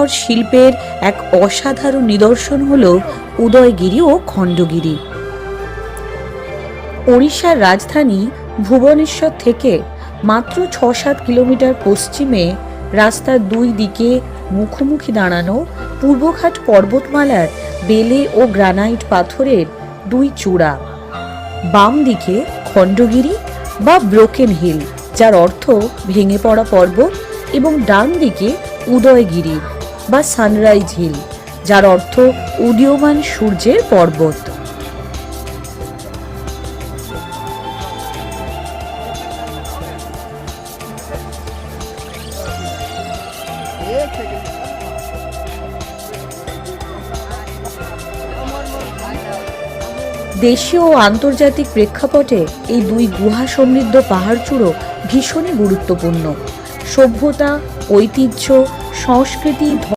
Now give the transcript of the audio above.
নির্ভর শিল্পের এক অসাধারণ নিদর্শন হল উদয়গিরি ও খণ্ডগিরি। ওড়িশার রাজধানী ভুবনেশ্বর থেকে মাত্র ৬-৭ কিলোমিটার পশ্চিমে রাস্তার দুই দিকে মুখোমুখি দাঁড়ানো পূর্বঘাট পর্বতমালার বেলে ও গ্রানাইট পাথরের দুই চূড়া। বাম দিকে খণ্ডগিরি বা ব্রোকেন হিল, যার অর্থ ভেঙে পড়া পর্বত, এবং ডান দিকে উদয়গিরি বা সানরাইজ হিল, যার অর্থ উদীয়মান সূর্যের পর্বত। দেশীয় ও আন্তর্জাতিক প্রেক্ষাপটে এই দুই গুহা সমৃদ্ধ পাহাড়চূড়ো ভীষণই গুরুত্বপূর্ণ। সভ্যতা, ঐতিহ্য, সংস্কৃতি,